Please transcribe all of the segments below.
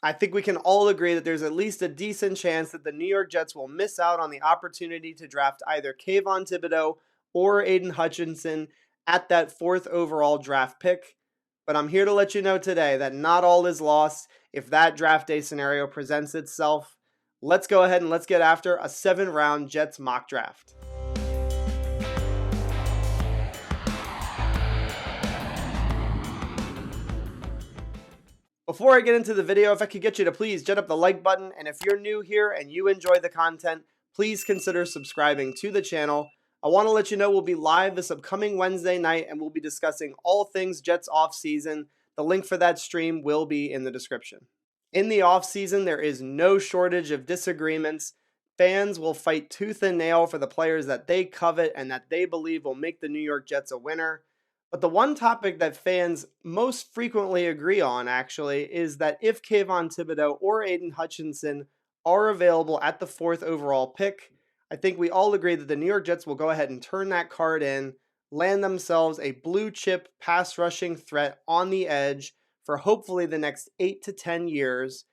I think we can all agree that there's at least a decent chance that the New York Jets will miss out on the opportunity to draft either Kayvon Thibodeaux or Aiden Hutchinson at that 4th overall draft pick. But I'm here to let you know today that not all is lost if that draft day scenario presents itself. Let's go ahead and let's get after a 7-round Jets mock draft. Before I get into the video, if I could get you to please jet up the like button, and if you're new here and you enjoy the content, please consider subscribing to the channel. I want to let you know we'll be live this upcoming Wednesday night, and we'll be discussing all things Jets offseason. The link for that stream will be in the description. In the offseason, there is no shortage of disagreements. Fans will fight tooth and nail for the players that they covet and that they believe will make the New York Jets a winner. But the one topic that fans most frequently agree on, actually, is that if Kayvon Thibodeaux or Aiden Hutchinson are available at the 4th overall pick, I think we all agree that the New York Jets will go ahead and turn that card in, land themselves a blue chip pass rushing threat on the edge for hopefully the next 8 to 10 years.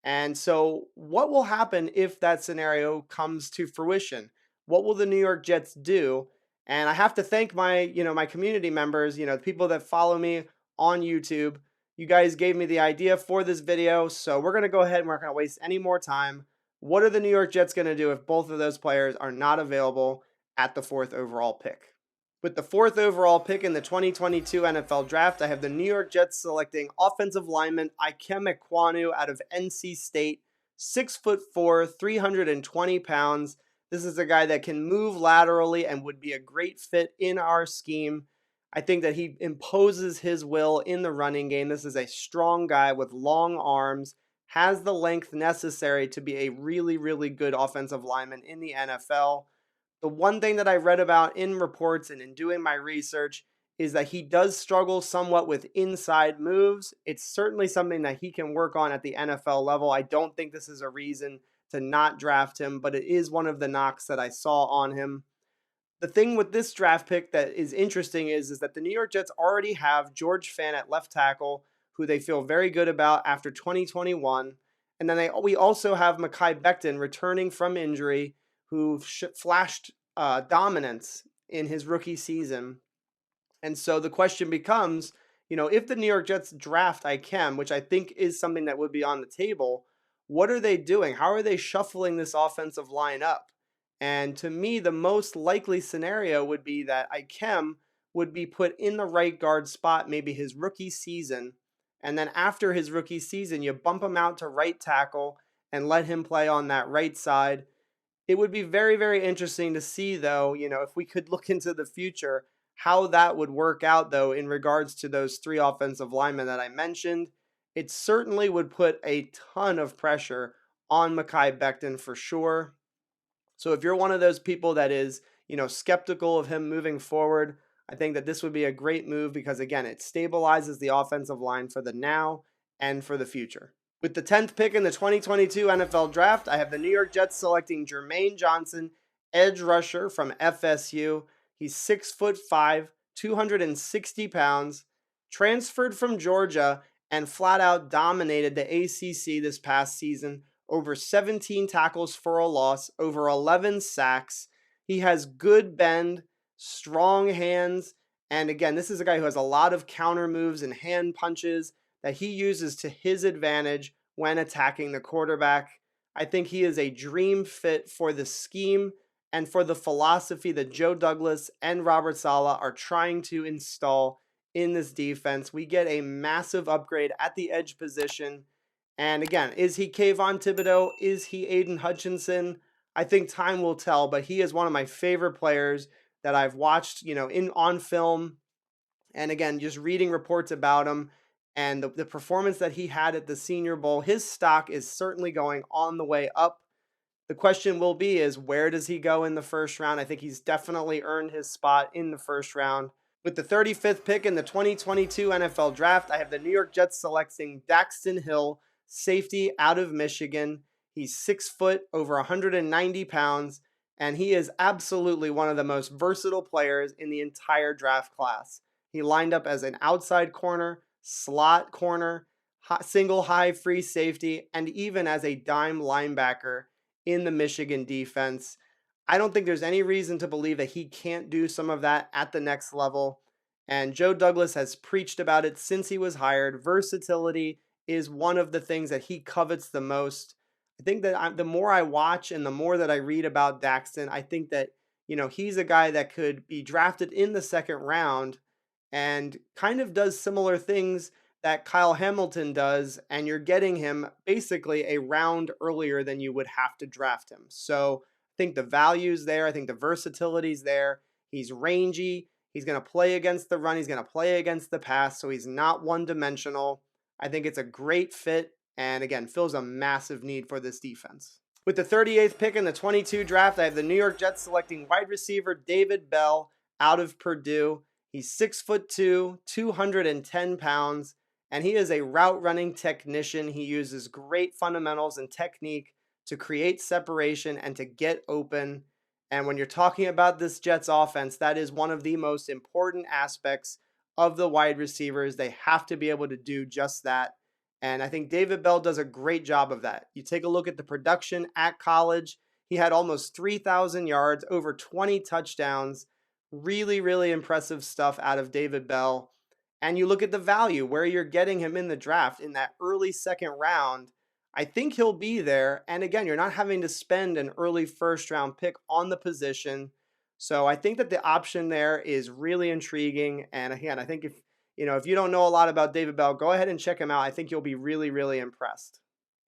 And so what will happen if that scenario comes to fruition? What will the New York Jets do? And I have to thank my, my community members, the people that follow me on YouTube. You guys gave me the idea for this video, so we're going to go ahead and we're not going to waste any more time. What are the New York Jets going to do if both of those players are not available at the 4th overall pick? With the 4th overall pick in the 2022 NFL Draft, I have the New York Jets selecting offensive lineman EKWONU out of NC State, 6'4", 320 pounds. This is a guy that can move laterally and would be a great fit in our scheme. I think that he imposes his will in the running game. This is a strong guy with long arms, has the length necessary to be a really, really good offensive lineman in the NFL. The one thing that I read about in reports and in doing my research is that he does struggle somewhat with inside moves. It's certainly something that he can work on at the NFL level. I don't think this is a reason to not draft him, but it is one of the knocks that I saw on him. The thing with this draft pick that is interesting is that the New York Jets already have George Fant at left tackle, who they feel very good about after 2021. And then we also have Mekhi Becton returning from injury, who flashed dominance in his rookie season. And so the question becomes, if the New York Jets draft IKEM, which I think is something that would be on the table, what are they doing? How are they shuffling this offensive line up? And to me, the most likely scenario would be that IKEM would be put in the right guard spot, maybe his rookie season. And then after his rookie season, you bump him out to right tackle and let him play on that right side. It would be very, very interesting to see, though, if we could look into the future, how that would work out, though, in regards to those 3 offensive linemen that I mentioned. It certainly would put a ton of pressure on Mekhi Becton for sure. So if you're one of those people that is, skeptical of him moving forward, I think that this would be a great move because, again, it stabilizes the offensive line for the now and for the future. With the 10th pick in the 2022 NFL Draft, I have the New York Jets selecting Jermaine Johnson, edge rusher from FSU. He's 6'5", 260 pounds, transferred from Georgia, and flat out dominated the ACC this past season. Over 17 tackles for a loss, over 11 sacks. He has good bend, strong hands, and again, this is a guy who has a lot of counter moves and hand punches that he uses to his advantage when attacking the quarterback. I think he is a dream fit for the scheme and for the philosophy that Joe Douglas and Robert Saleh are trying to install in this defense. We get a massive upgrade at the edge position. And again, is he Kayvon Thibodeaux? Is he Aiden Hutchinson? I think time will tell, but he is one of my favorite players that I've watched, on film. And again, just reading reports about him and the performance that he had at the Senior Bowl, his stock is certainly going on the way up. The question will be is where does he go in the first round? I think he's definitely earned his spot in the first round. With the 35th pick in the 2022 NFL Draft, I have the New York Jets selecting DAXTON Hill, safety out of Michigan. He's 6 foot, over 190 pounds, and he is absolutely one of the most versatile players in the entire draft class. He lined up as an outside corner, slot corner, single high free safety, and even as a dime linebacker in the Michigan defense. I don't think there's any reason to believe that he can't do some of that at the next level. And Joe Douglas has preached about it since he was hired. Versatility is one of the things that he covets the most. I think that the more I watch and the more that I read about Daxton, I think that, he's a guy that could be drafted in the second round and kind of does similar things that Kyle Hamilton does, and you're getting him basically a round earlier than you would have to draft him. So I think the value's there. I think the versatility's there. He's rangy. He's going to play against the run. He's going to play against the pass. So he's not one-dimensional. I think it's a great fit, and again, fills a massive need for this defense. With the 38th pick in the 22 draft, I have the New York Jets selecting wide receiver David Bell out of Purdue. He's 6'2", 210 pounds, and he is a route running technician. He uses great fundamentals and technique to create separation and to get open. And when you're talking about this Jets offense, that is one of the most important aspects of the wide receivers. They have to be able to do just that. And I think David Bell does a great job of that. You take a look at the production at college. He had almost 3,000 yards, over 20 touchdowns. Really, really impressive stuff out of David Bell. And you look at the value, where you're getting him in the draft in that early second round. I think he'll be there. And again, you're not having to spend an early first round pick on the position. So I think that the option there is really intriguing. And again, I think if you don't know a lot about David Bell, go ahead and check him out. I think you'll be really, really impressed.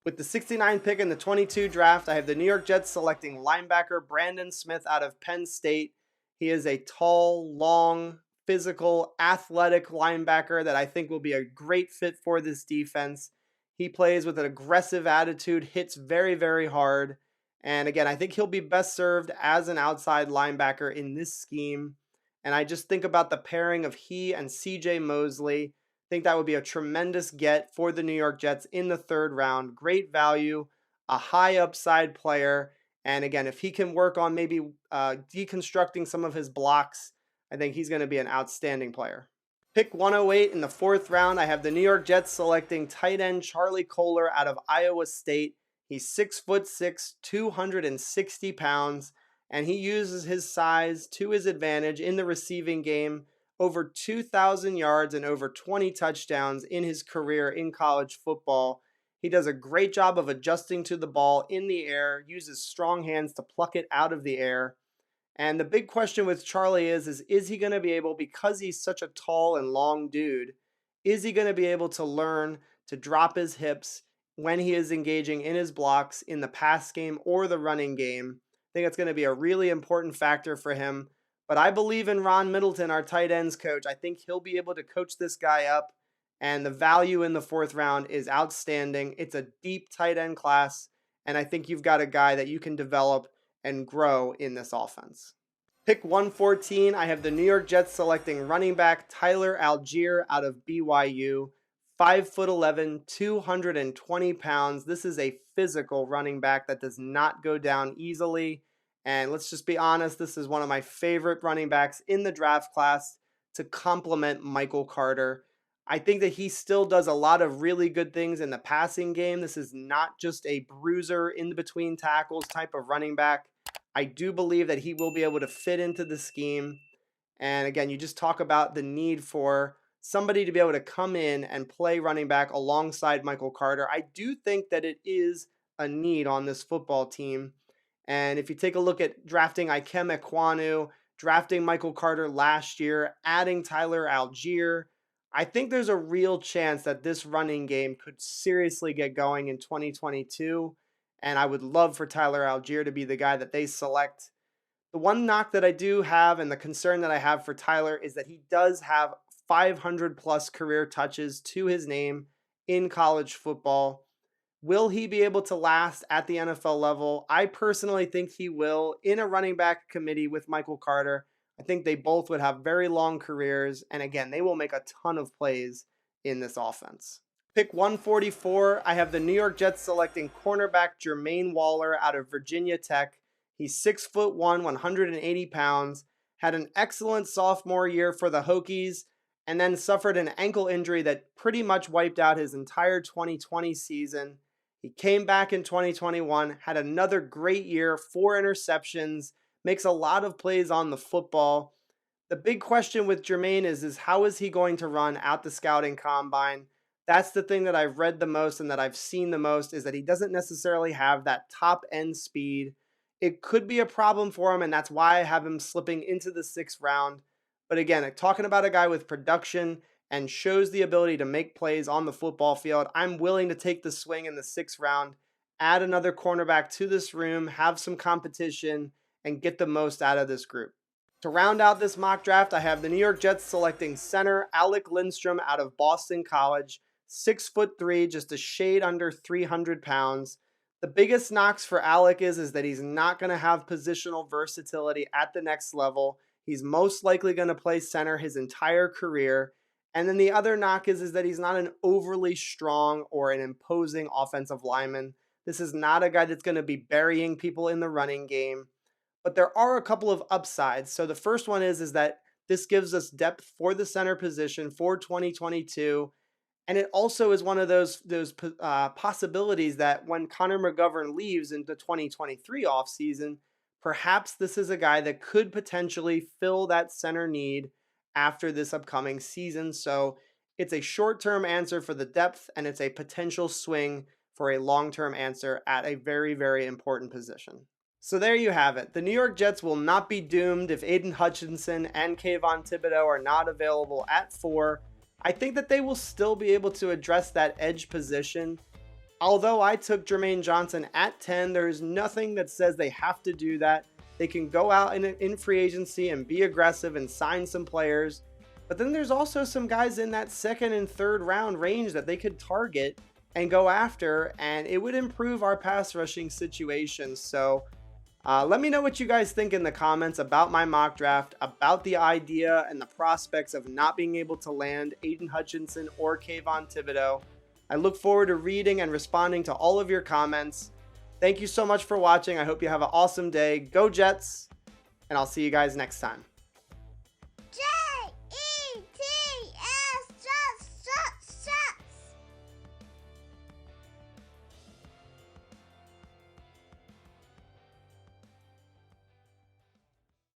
With the 69th pick in the 22 draft, I have the New York Jets selecting linebacker Brandon Smith out of Penn State. He is a tall, long, physical, athletic linebacker that I think will be a great fit for this defense. He plays with an aggressive attitude, hits very, very hard. And again, I think he'll be best served as an outside linebacker in this scheme. And I just think about the pairing of he and CJ Mosley. I think that would be a tremendous get for the New York Jets in the third round. Great value, a high upside player. And again, if he can work on maybe deconstructing some of his blocks, I think he's going to be an outstanding player. Pick 108 in the fourth round, I have the New York Jets selecting tight end Charlie Kolar out of Iowa State. He's 6'6", 260 pounds. And he uses his size to his advantage in the receiving game. Over 2,000 yards and over 20 touchdowns in his career in college football. He does a great job of adjusting to the ball in the air, uses strong hands to pluck it out of the air. And the big question with Charlie is he going to be able, because he's such a tall and long dude, is he going to be able to learn to drop his hips when he is engaging in his blocks in the pass game or the running game? I think it's going to be a really important factor for him. But I believe in Ron Middleton, our tight ends coach. I think he'll be able to coach this guy up. And the value in the fourth round is outstanding. It's a deep tight end class. And I think you've got a guy that you can develop and grow in this offense. Pick 114, I have the New York Jets selecting running back Tyler Algier out of BYU. 5'11", 220 pounds. This is a physical running back that does not go down easily. And let's just be honest, this is one of my favorite running backs in the draft class to complement Michael Carter. I think that he still does a lot of really good things in the passing game. This is not just a bruiser in between tackles type of running back. I do believe that he will be able to fit into the scheme. And again, you just talk about the need for somebody to be able to come in and play running back alongside Michael Carter. I do think that it is a need on this football team. And if you take a look at drafting IKEM EKWONU, drafting Michael Carter last year, adding Tyler Algier, I think there's a real chance that this running game could seriously get going in 2022. And I would love for Tyler Algier to be the guy that they select. The one knock that I do have and the concern that I have for Tyler is that he does have 500 plus career touches to his name in college football. Will he be able to last at the NFL level? I personally think he will. In a running back committee with Michael Carter, I think they both would have very long careers. And again, they will make a ton of plays in this offense. Pick 144, I have the New York Jets selecting cornerback Jermaine Waller out of Virginia Tech. He's 6'1", 180 pounds, had an excellent sophomore year for the Hokies, and then suffered an ankle injury that pretty much wiped out his entire 2020 season. He came back in 2021, had another great year, 4 interceptions, makes a lot of plays on the football. The big question with Jermaine is how is he going to run at the scouting combine? That's the thing that I've read the most and that I've seen the most, is that he doesn't necessarily have that top end speed. It could be a problem for him, and that's why I have him slipping into the 6th round. But again, talking about a guy with production and shows the ability to make plays on the football field, I'm willing to take the swing in the 6th round, add another cornerback to this room, have some competition, and get the most out of this group. To round out this mock draft, I have the New York Jets selecting center Alec Lindstrom out of Boston College, 6'3", just a shade under 300 pounds. The biggest knocks for Alec is that he's not going to have positional versatility at the next level. He's most likely going to play center his entire career. And then the other knock is that he's not an overly strong or an imposing offensive lineman. This is not a guy that's going to be burying people in the running game. But there are a couple of upsides. So the first one is that this gives us depth for the center position for 2022. And it also is one of those possibilities that when Connor McGovern leaves into 2023 offseason, perhaps this is a guy that could potentially fill that center need after this upcoming season. So it's a short-term answer for the depth, and it's a potential swing for a long-term answer at a very, very important position. So there you have it. The New York Jets will not be doomed if Aidan Hutchinson and Kayvon Thibodeaux are not available at 4. I think that they will still be able to address that edge position. Although I took Jermaine Johnson at 10, there is nothing that says they have to do that. They can go out in free agency and be aggressive and sign some players. But then there's also some guys in that 2nd and 3rd round range that they could target and go after, and it would improve our pass rushing situation. So let me know what you guys think in the comments about my mock draft, about the idea and the prospects of not being able to land Aidan Hutchinson or Kayvon Thibodeaux. I look forward to reading and responding to all of your comments. Thank you so much for watching. I hope you have an awesome day. Go Jets, and I'll see you guys next time.